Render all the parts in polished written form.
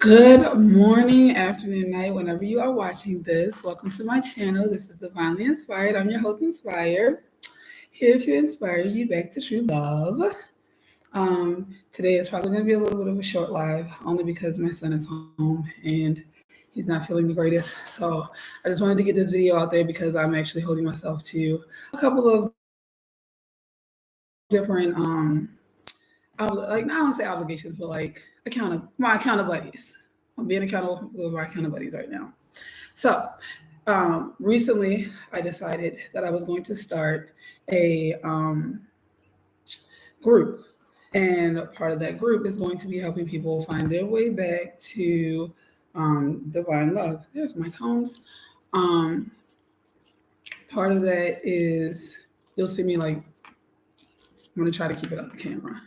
Good morning, afternoon, night, whenever you are watching this. Welcome to my channel. This is Divinely Inspired. I'm your host, Nspiyer, here to inspire you back to true love. Today is probably going to be a little bit of a short live, only because my son is home and he's not feeling the greatest. So I just wanted to get this video out there because I'm actually holding myself to a couple of different, I don't want to say obligations, but like my accountable buddies. I'm being accountable with my accountable buddies right now. So, recently I decided that I was going to start a group, and part of that group is going to be helping people find their way back to divine love. There's my cones. Um, Part of that is you'll see me like I'm gonna try to keep it on the camera.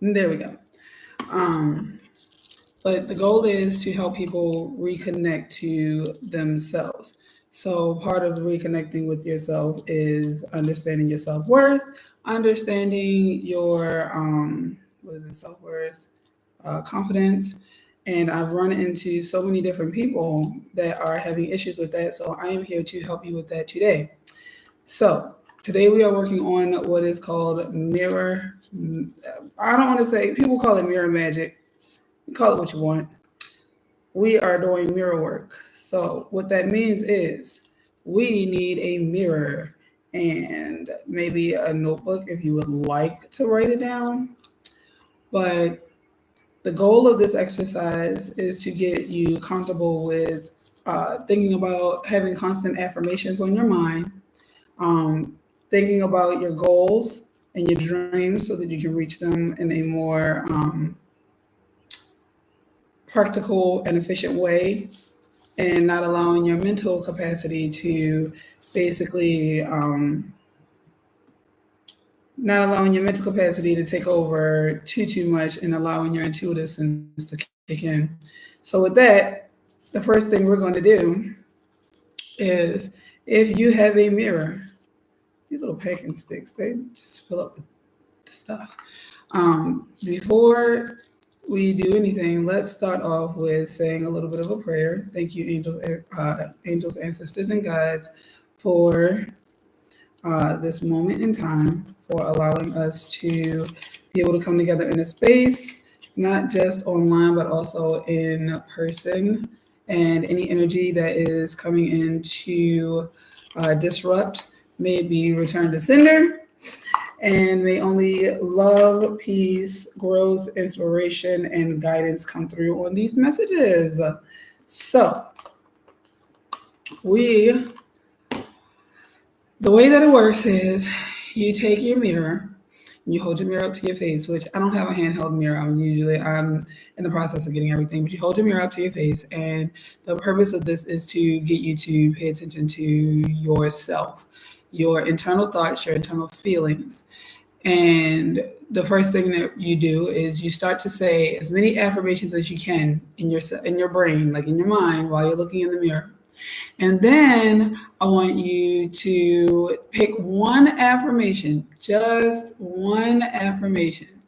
And there we go. But the goal is to help people reconnect to themselves. So part of reconnecting with yourself is understanding your self-worth, understanding your self-worth, confidence. And I've run into so many different people that are having issues with that. So I am here to help you with that today. So today we are working on what is called mirror. I don't want to say, people call it mirror magic. You call it what you want. We are doing mirror work. So what that means is we need a mirror and maybe a notebook if you would like to write it down. But the goal of this exercise is to get you comfortable with thinking about having constant affirmations on your mind, thinking about your goals and your dreams so that you can reach them in a more practical and efficient way, and not allowing your mental capacity to basically not allowing your mental capacity to take over too much, and allowing your intuitive sense to kick in. So with that, the first thing we're going to do is, if you have a mirror, these little packing sticks, they just fill up with the stuff. Before we do anything, let's start off with saying a little bit of a prayer. Thank you, angels, ancestors, and guides, for this moment in time, for allowing us to be able to come together in a space, not just online, but also in person. And any energy that is coming in to disrupt may be returned to sender, and may only love, peace, growth, inspiration, and guidance come through on these messages. So the way that it works is you take your mirror and you hold your mirror up to your face, which I don't have a handheld mirror. I'm in the process of getting everything, but you hold your mirror up to your face. And the purpose of this is to get you to pay attention to yourself, your internal thoughts, your internal feelings. And the first thing that you do is you start to say as many affirmations as you can in your brain, like in your mind, while you're looking in the mirror. And then I want you to pick one affirmation, just one affirmation.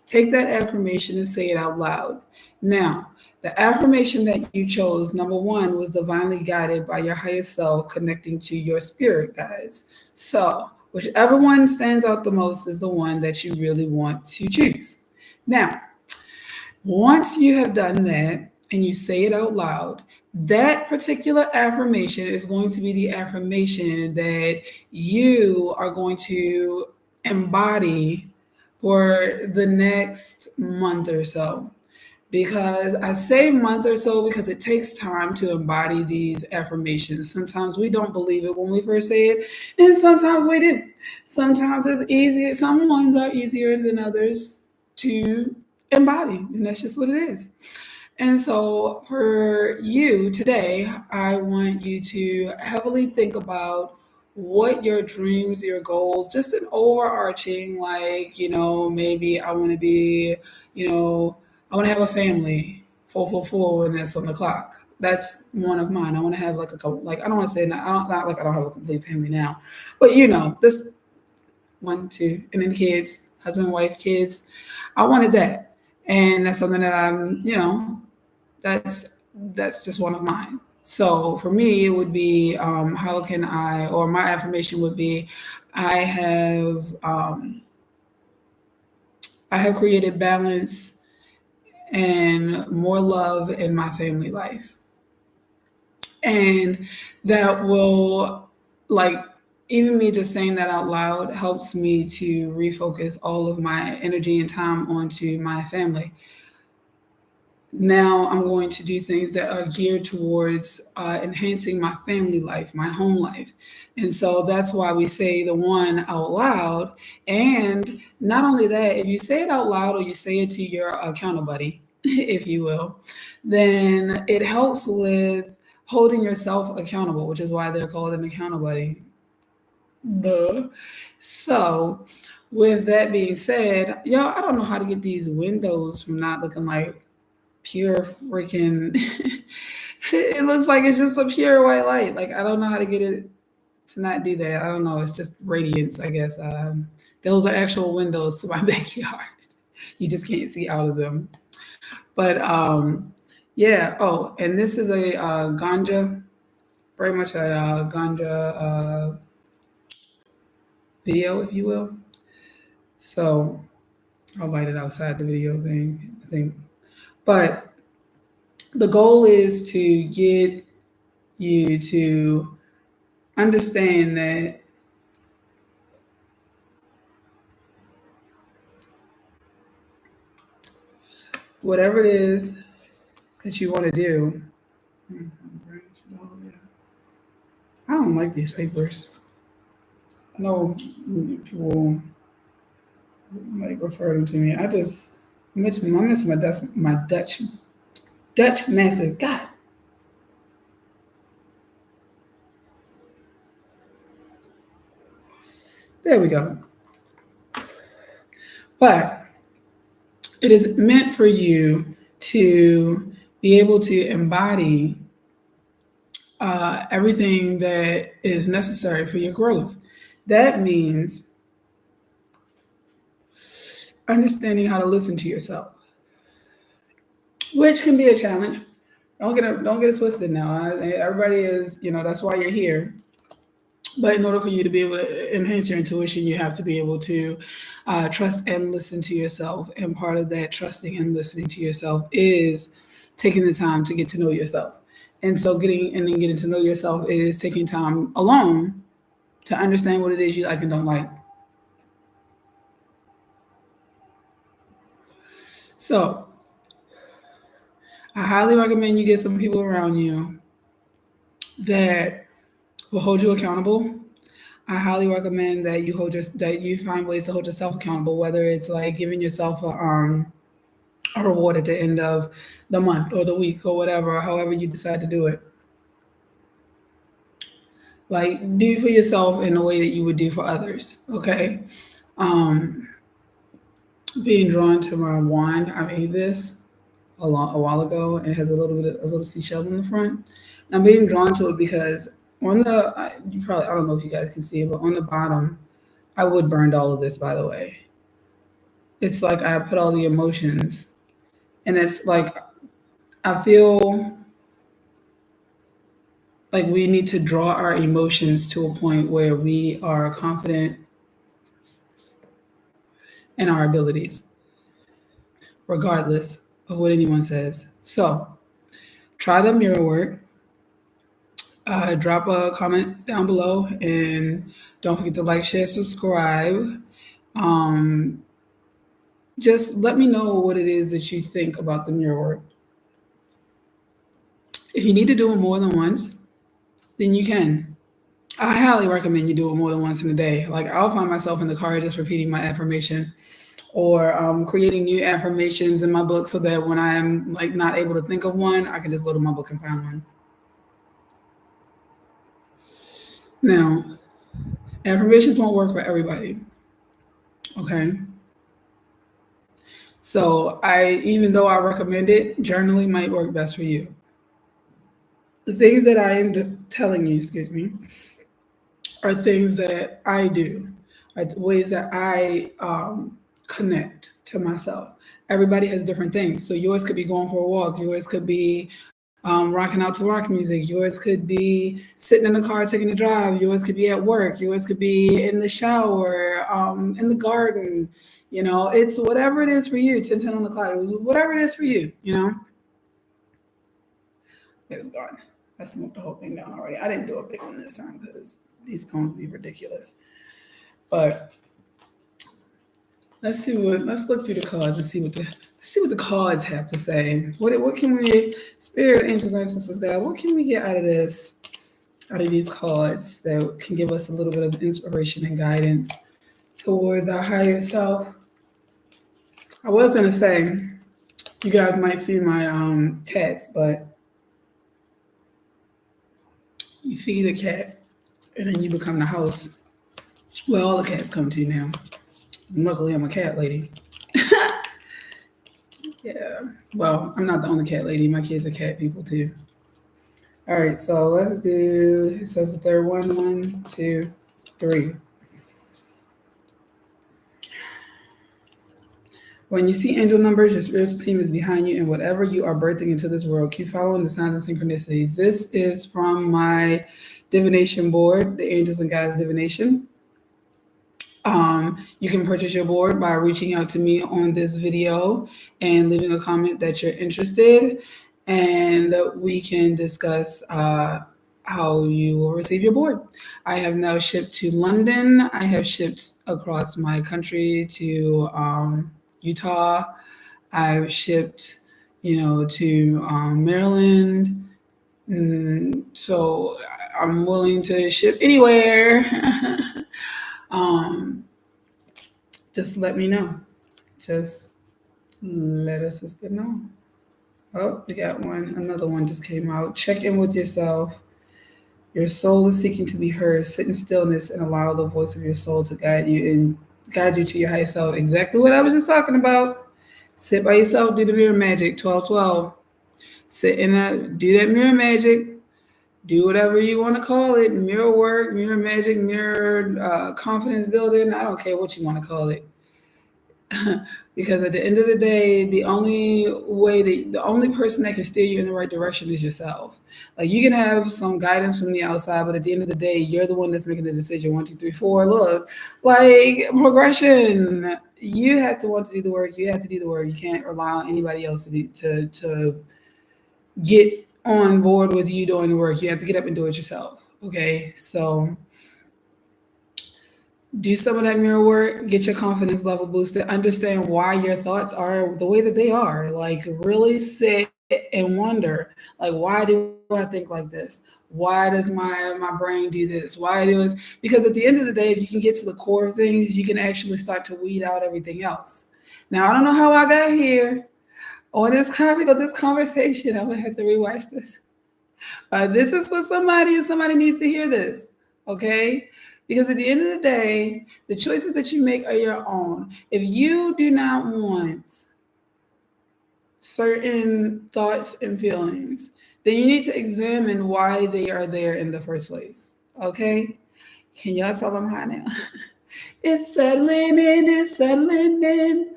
Take that affirmation and say it out loud. Now, the affirmation that you chose, number one, was divinely guided by your higher self, connecting to your spirit guides. So, whichever one stands out the most is the one that you really want to choose. Now, once you have done that and you say it out loud, that particular affirmation is going to be the affirmation that you are going to embody for the next month or so. Because I say month or so because it takes time to embody these affirmations. Sometimes we don't believe it when we first say it, and sometimes we do. Sometimes it's easier. Some ones are easier than others to embody, and that's just what it is. And so for you today, I want you to heavily think about what your dreams, your goals, just an overarching, like, maybe I want to be, I want to have a family, 444, and that's on the clock. That's one of mine. I want to have like a couple, like, I don't want to say, not like I don't have a complete family now, but this 1, 2, and then kids, husband, wife, kids. I wanted that. and that's something that that's just one of mine. So for me, it would be how can I, or my affirmation would be, I have um, I have created balance and more love in my family life. And that will, like, even me just saying that out loud helps me to refocus all of my energy and time onto my family. Now I'm going to do things that are geared towards enhancing my family life, my home life. And so that's why we say the one out loud. And not only that, if you say it out loud or you say it to your accountable buddy, if you will, then it helps with holding yourself accountable, which is why they're called an accountable buddy. Duh. So, with that being said, y'all, I don't know how to get these windows from not looking like pure freaking it looks like it's just a pure white light. Like I don't know how to get it to not do that. I don't know. It's just radiance, I guess. Those are actual windows to my backyard. You just can't see out of them. But yeah. Oh, and this is a ganja, very much a ganja video, if you will. So I'll light it outside the video thing, I think. But the goal is to get you to understand that whatever it is that you want to do, I don't like these papers. I know people like refer them to me. I miss my Dutch masters. God, there we go. But it is meant for you to be able to embody everything that is necessary for your growth. That means understanding how to listen to yourself, which can be a challenge. Don't get it twisted now. Everybody is, that's why you're here. But in order for you to be able to enhance your intuition, you have to be able to trust and listen to yourself. And part of that trusting and listening to yourself is taking the time to get to know yourself. And so getting to know yourself is taking time alone to understand what it is you like and don't like. So I highly recommend you get some people around you that will hold you accountable. I highly recommend that that you find ways to hold yourself accountable, whether it's like giving yourself a reward at the end of the month or the week or whatever, however you decide to do it. Like do for yourself in a way that you would do for others. Okay. Um, being drawn to my wand, I made this a while ago, and it has a little seashell in the front. And I'm being drawn to it because on you probably, I don't know if you guys can see it, but on the bottom, I would burned all of this, by the way. It's like I put all the emotions, and it's like I feel like we need to draw our emotions to a point where we are confident in our abilities, regardless of what anyone says. So try the mirror work. Drop a comment down below, and don't forget to like, share, subscribe. Um, just let me know what it is that you think about the mirror work. If you need to do it more than once, then you can. I highly recommend you do it more than once in a day. Like I'll find myself in the car just repeating my affirmation or creating new affirmations in my book so that when I'm like not able to think of one, I can just go to my book and find one. Now, affirmations won't work for everybody. Okay. So even though I recommend it, journaling might work best for you. The things that I am telling you, excuse me, are things that I do, are ways that I connect to myself. Everybody has different things. So yours could be going for a walk. Yours could be rocking out to rock music. Yours could be sitting in the car taking a drive. Yours could be at work. Yours could be in the shower, in the garden. It's whatever it is for you. 10:10 on the clock. It was whatever it is for you. It's gone. I smoked the whole thing down already. I didn't do a big one this time because these cones be ridiculous. But let's look through the cards and see what the cards have to say. What can we, spirit, angels, ancestors, God, what can we get out of this, out of these cards that can give us a little bit of inspiration and guidance towards our higher self? I was gonna say, you guys might see my cats, but you feed a cat and then you become the house. Well, all the cats come to now. Luckily, I'm a cat lady. Yeah. Well, I'm not the only cat lady. My kids are cat people too. All right. So let's do, it says the third one. 1, 2, 3. When you see angel numbers, your spiritual team is behind you, and whatever you are birthing into this world, keep following the signs and synchronicities. This is from my divination board, the Angels and Guides Divination. You can purchase your board by reaching out to me on this video and leaving a comment that you're interested, and we can discuss how you will receive your board. I have now shipped to London. I have shipped across my country to Utah. I've shipped, to Maryland. So I'm willing to ship anywhere. Just let me know. Just let a sister know. Oh, we got one. Another one just came out. Check in with yourself. Your soul is seeking to be heard. Sit in stillness and allow the voice of your soul to guide you to your higher self. Exactly what I was just talking about. Sit by yourself. Do the mirror magic. 12-12. Sit in that. Do that mirror magic. Do whatever you want to call it, mirror work, mirror magic, mirror confidence building. I don't care what you want to call it. Because at the end of the day, the only person that can steer you in the right direction is yourself. Like, you can have some guidance from the outside, but at the end of the day, you're the one that's making the decision. 1, 2, 3, 4. Look, like progression. You have to want to do the work. You have to do the work. You can't rely on anybody else to get on board with you doing the work. You have to get up and do it yourself. Okay, so do some of that mirror work, get your confidence level boosted, understand why your thoughts are the way that they are. Like, really sit and wonder, like, why do I think like this? Why does my brain do this? Why do it? Because at the end of the day, if you can get to the core of things, you can actually start to weed out everything else. Now, I don't know how I got here on this topic of this conversation. I'm gonna have to rewatch this. This is for somebody, and somebody needs to hear this, okay? Because at the end of the day, the choices that you make are your own. If you do not want certain thoughts and feelings, then you need to examine why they are there in the first place, okay? Can y'all tell them hi now? It's settling in, it's settling in.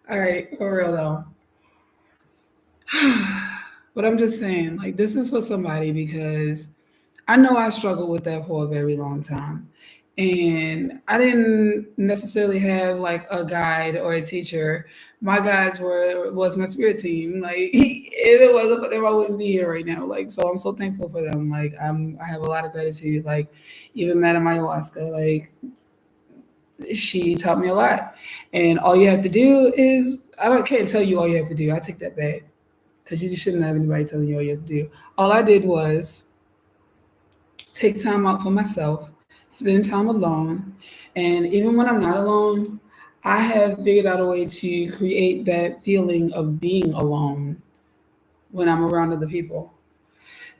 All right, for real though. But I'm just saying, like, this is for somebody, because I know I struggled with that for a very long time. And I didn't necessarily have like a guide or a teacher. My guides was my spirit team. Like, if it wasn't for them, I wouldn't be here right now. Like, so I'm so thankful for them. Like, I have a lot of gratitude. Like, even Madam Ayahuasca, like, she taught me a lot. And all you have to do is, can't tell you all you have to do. I take that back, because you shouldn't have anybody telling you all you have to do. All I did was take time out for myself, spend time alone. And even when I'm not alone, I have figured out a way to create that feeling of being alone when I'm around other people.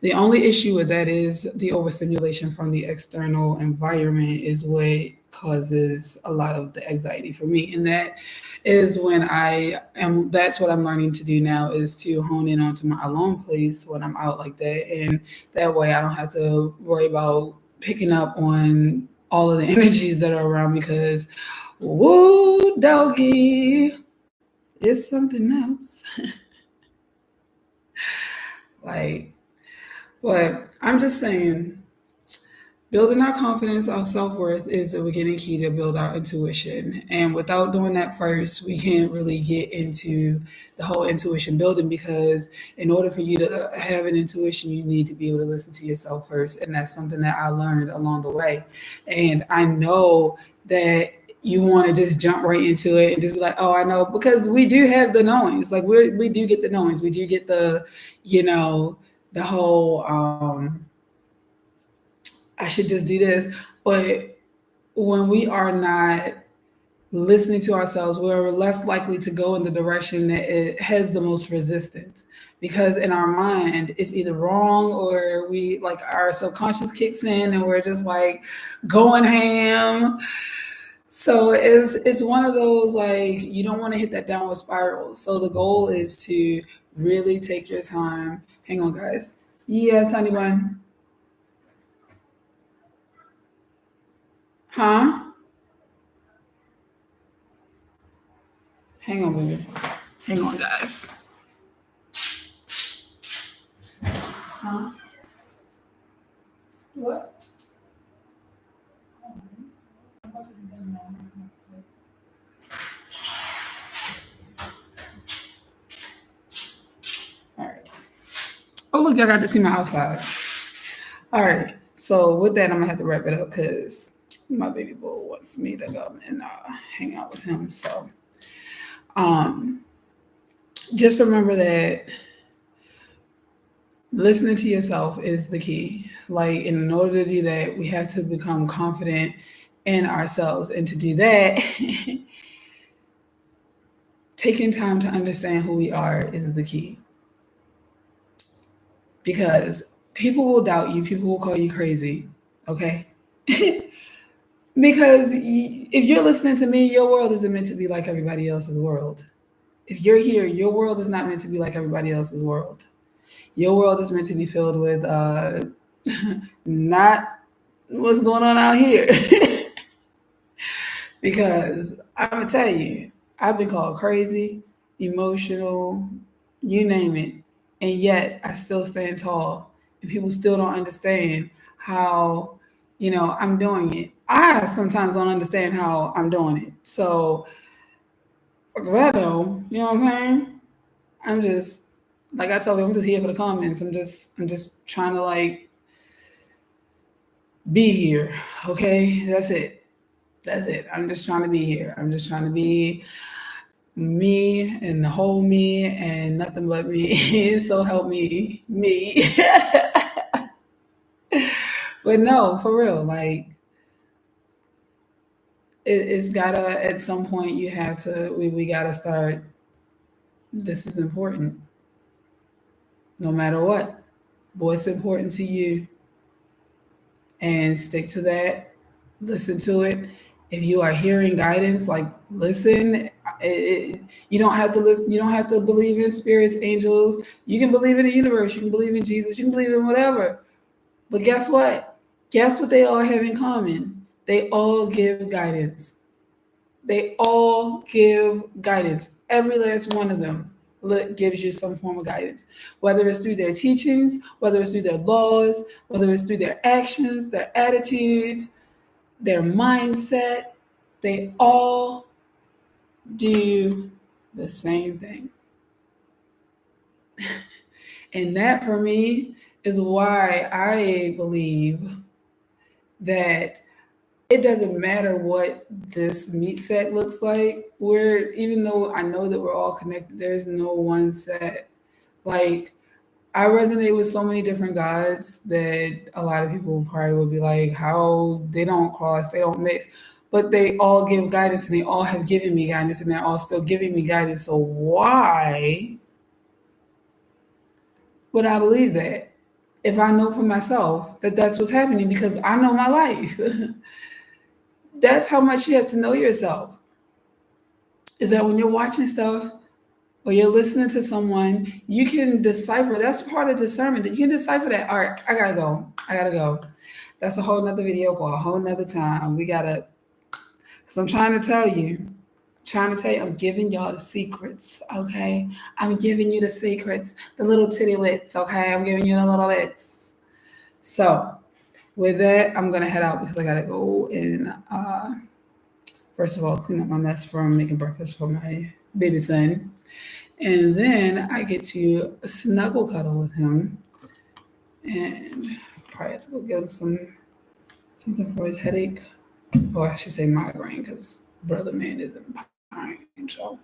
The only issue with that is the overstimulation from the external environment is what causes a lot of the anxiety for me. And that is that's what I'm learning to do now, is to hone in onto my alone place when I'm out like that. And that way I don't have to worry about picking up on all of the energies that are around me because, woo, doggy, it's something else. Like, but I'm just saying, building our confidence, our self worth is the beginning key to build our intuition. And without doing that first, we can't really get into the whole intuition building because in order for you to have an intuition, you need to be able to listen to yourself first. And that's something that I learned along the way. And I know that you want to just jump right into it and just be like, oh, I know, because we do have the knowings. Like we do get the knowings. We do get the, the whole, I should just do this. But when we are not listening to ourselves, we're less likely to go in the direction that it has the most resistance. Because in our mind, it's either wrong or we like our subconscious kicks in and we're just like going ham. So it's one of those like you don't want to hit that downward spiral. So the goal is to really take your time. Hang on, guys. Yes, honey bun. Huh? Hang on, baby. Hang on, guys. Huh? What? All right. Oh, look, I got to see my outside. All right. So with that, I'm gonna have to wrap it up because my baby boy wants me to go and hang out with him. So, um, just remember that listening to yourself is the key. Like, in order to do that, we have to become confident in ourselves, and to do that, taking time to understand who we are is the key. Because people will doubt you, people will call you crazy. Okay. Because if you're listening to me, your world isn't meant to be like everybody else's world. If you're here, your world is not meant to be like everybody else's world. Your world is meant to be filled with not what's going on out here. Because I'm gonna tell you, I've been called crazy, emotional, you name it, and yet I still stand tall, and people still don't understand how I'm doing it. I sometimes don't understand how I'm doing it. So fuck if I know, you know what I'm saying? I'm just like I told you, I'm just here for the comments. I'm just trying to like be here. Okay, that's it. That's it. I'm just trying to be here. I'm just trying to be me and the whole me and nothing but me. So help me. But no, for real, like it's gotta at some point you have to we gotta start. This is important, no matter what. What's important to you, and stick to that. Listen to it. If you are hearing guidance, like listen. You don't have to listen. You don't have to believe in spirits, angels. You can believe in the universe. You can believe in Jesus. You can believe in whatever. But guess what? Guess what they all have in common? They all give guidance. They all give guidance. Every last one of them gives you some form of guidance, whether it's through their teachings, whether it's through their laws, whether it's through their actions, their attitudes, their mindset. They all do the same thing. And that for me is why I believe that it doesn't matter what this meat set looks like. Even though I know that we're all connected, there's no one set. Like, I resonate with so many different gods that a lot of people probably would be like, how they don't cross, they don't mix. But they all give guidance and they all have given me guidance and they're all still giving me guidance. So why would I believe that if I know for myself that that's what's happening because I know my life? That's how much you have to know yourself. Is that when you're watching stuff or you're listening to someone, you can decipher. That's part of discernment. That you can decipher that. All right, I gotta go. That's a whole nother video for a whole nother time. We gotta, because I'm trying to tell you, I'm giving y'all the secrets, okay? I'm giving you the secrets, the little titty wits, okay? I'm giving you the little bits. So, with that, I'm gonna head out because I gotta go and first of all clean up my mess from making breakfast for my baby son, and then I get to snuggle cuddle with him, and probably have to go get him something for his headache, or I should say migraine, because brother man is in pain. So,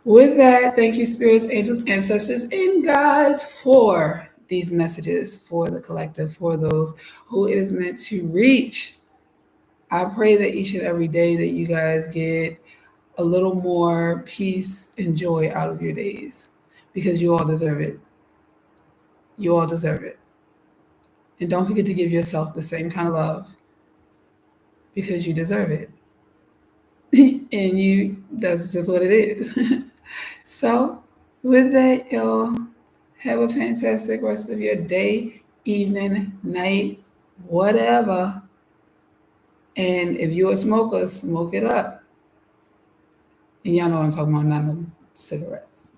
with that, thank you, spirits, angels, ancestors, and guides for these messages for the collective, for those who it is meant to reach. I pray that each and every day that you guys get a little more peace and joy out of your days, because you all deserve it. You all deserve it. And don't forget to give yourself the same kind of love, because you deserve it. And that's just what it is. So, with that, y'all, have a fantastic rest of your day, evening, night, whatever. And if you're a smoker, smoke it up. And y'all know what I'm talking about, not no cigarettes.